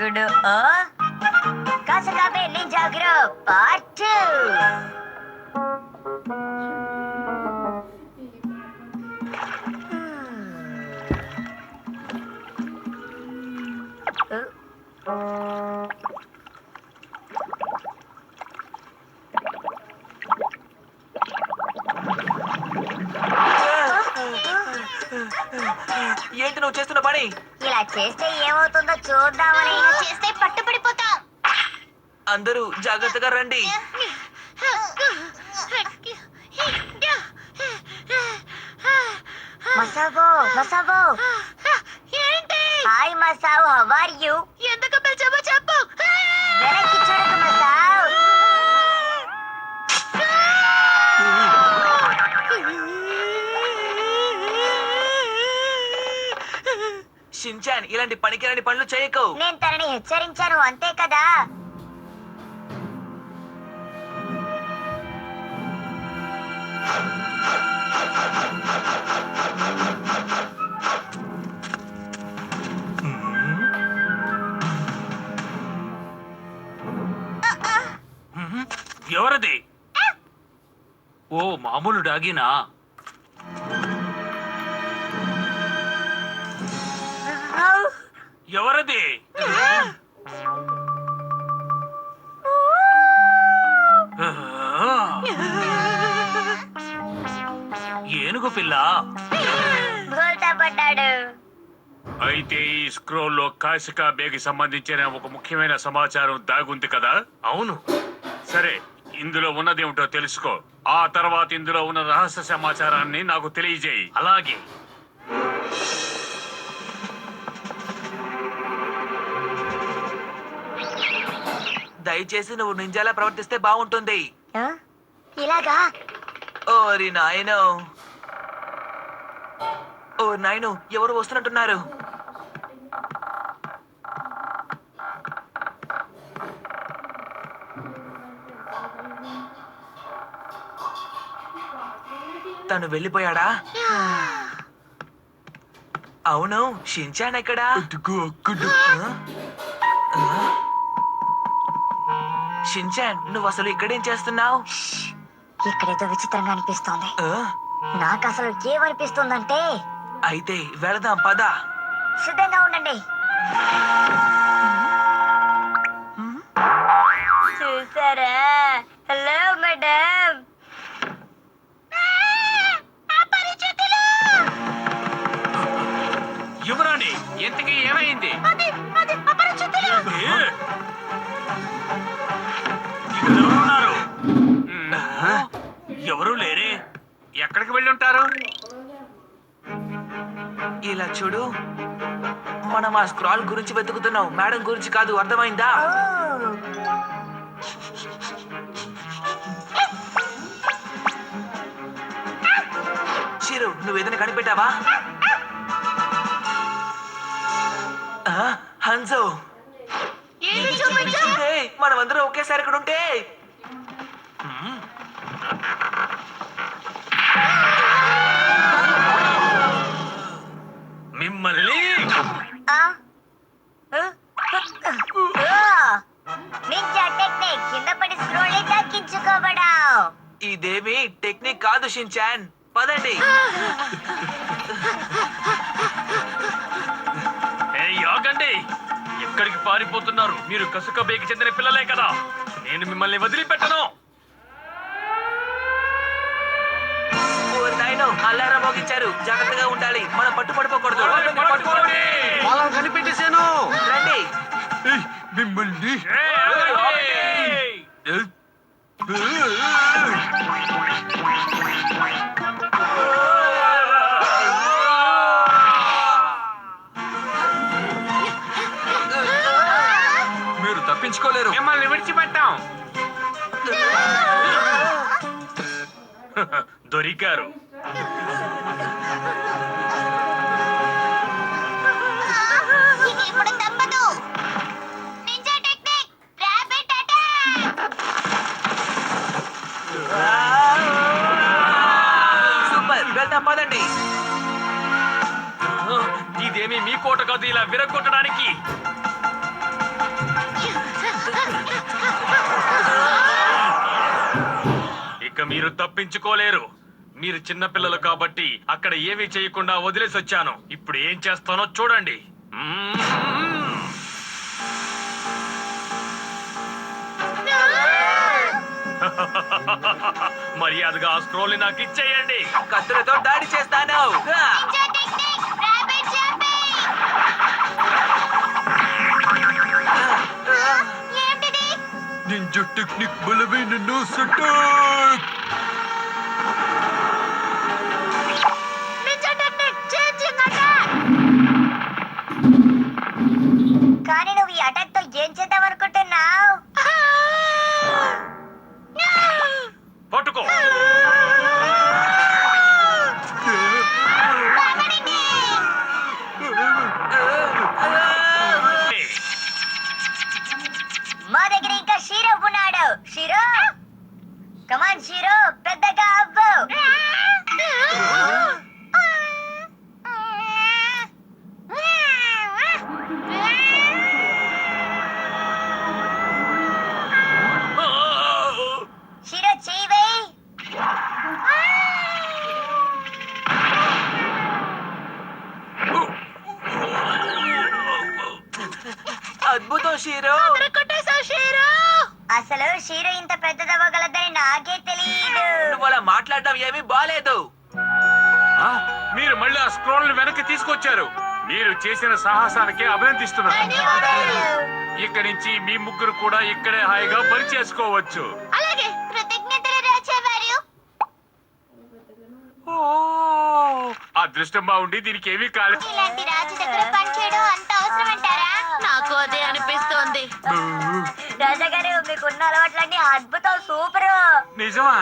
గుడు కాసకాబే నింజాగ్రో పార్ట్ 2 ఏంటి నువ్వు చేస్తున్న పని? ఇలా చేస్తే ఏమవుతుందో చూద్దామని. చేస్తే పట్టుబడిపోతాం. అందరూ జాగ్రత్తగా రండి. మసాబో మసాబో ఏంటి? Hi Masav, how are you? ఎందుకు పిలిచావో చెప్పు. వెనక్కి చూడకు మసావ్. షిన్చాన్, ఇలాంటి పనికిరాని పనులు చేయకు. నేను తనని హెచ్చరించాను, అంతే కదా. ఎవరది? ఓ మామూలు డాగినా? ఎవరది? ఏనుగు పిల్ల. బోల్తా పడ్డాడు. అయితే ఈ స్క్రోల్లో కాశికా బేకి సంబంధించిన ఒక ముఖ్యమైన సమాచారం దాగుంది కదా? అవును. సరే, ఇందులో ఉన్నదేమిటో తెలుసుకో. ఆ తర్వాత ఇందులో ఉన్న రహస్య సమాచారాన్ని నాకు తెలియజేయి. అలాగే. దయచేసి నువ్వు నింజాలా ప్రవర్తిస్తే బాగుంటుంది. ఇలాగా? ఓరి నాయనో, ఓ నాయను, ఎవరు వస్తున్నట్టున్నారు? తను వెళ్ళిపోయాడా? అవును, షిన్చాన్ ఎక్కడా? షిన్చాన్, నువ్వు అసలు ఇక్కడేం చేస్తున్నావు? ఇక్కడేదో విచిత్రంగా అనిపిస్తోంది. నాకు అసలు ఏమనిపిస్తుందంటే, అయితే వెళదాం పద. సిద్ధంగా ఉండండి. చూసారా? Hello madam. యువరాణి, ఎంతకీ ఏమైంది? ఎవరున్నారు? ఎవరు లేరే? ఎక్కడికి వెళ్ళి ఉంటారు? ఇలా చూడు, మనం ఆ స్క్రాల్ గురించి వెతుకుతున్నాం, మేడం గురించి కాదు. అర్థమైందా? చిరు, నువ్వేదైనా కనిపెట్టావా? హన్జో, మనమందరం ఒకేసారి ఇక్కడ ఉంటే. మిమ్మల్ని నింజా టెక్నిక్, కింద పడి స్క్రోల్ని దక్కించుకోవడం. ఇదేమి టెక్నిక్ కాదు షిన్చాన్, పదండి. ఆగండి. ఎక్కడికి పారిపోతున్నారు? మీరు కసుక బేకి చెందిన పిల్లలే కదా. నేను మిమ్మల్ని వదిలిపెట్టను. అలారం మోగించారు, జాగ్రత్తగా ఉండాలి. మనం పట్టుబడిపోకూడదు. వాళ్ళని కనిపెట్టేశాను. రండి. మిమ్మల్ని మీరు తప్పించుకోలేరు. మిమ్మల్ని విడిచిపెట్టాం. దొరికారు. ఇప్పుడు తప్పదు. Ninja technique, rabbit attack. Super, వెళ్దాం పదండి. ఇదేమి మీకు పూట కాదు ఇలా విరగొట్టడానికి. ఇక మీరు తప్పించుకోలేరు. మీరు చిన్నపిల్లలు కాబట్టి అక్కడ ఏమీ చేయకుండా వదిలేసి వచ్చాను. ఇప్పుడు ఏం చేస్తానో చూడండి. మర్యాదగా ఆ స్క్రోల్ నాకు ఇచ్చేయండి. కత్తులతో దాడి చేస్తాను. నింజా టెక్నిక్ బలమైన నోస్ అటాక్. కానీ నువ్వు ఈ అటాక్ తో ఏం చేద్దాం అనుకుంటున్నావు? పట్టుకో. మా దగ్గర ఇంకా షీరో ఉన్నాడు. షీరో, కమాన్ షీరో, పెద్దగా అవ్వు. షీరో చెయ్యి వేయ్. అద్భుతం షీరో. అసలు షీరో ఇంత పెద్దదవ్వగలదని నాకే తెలియదు. నువ్వు అలా మాట్లాడడం ఏమీ బాలేదు. మీరు మళ్ళీ ఆ స్క్రోల్ వెనక్కి తీసుకొచ్చారు. మీరు చేసిన సాహసానికి అభినందిస్తున్నాను. ఇక్కడి నుంచి మీ ముగ్గురు కూడా ఇక్కడే హాయిగా పని చేసుకోవచ్చు. అలాగే, కృతజ్ఞతలు రాజావారు. అదృష్టం బాగుండి దీనికి ఏమీ కాలేదు. ఇలాంటి రాజు దగ్గర పనిచేయడం అంత అవసరం అంటారా? నాకు అదే అనిపిస్తోంది. రాజాగారు, మీకున్న అలవాట్లన్నీ అద్భుతం, సూపర్. నిజమా?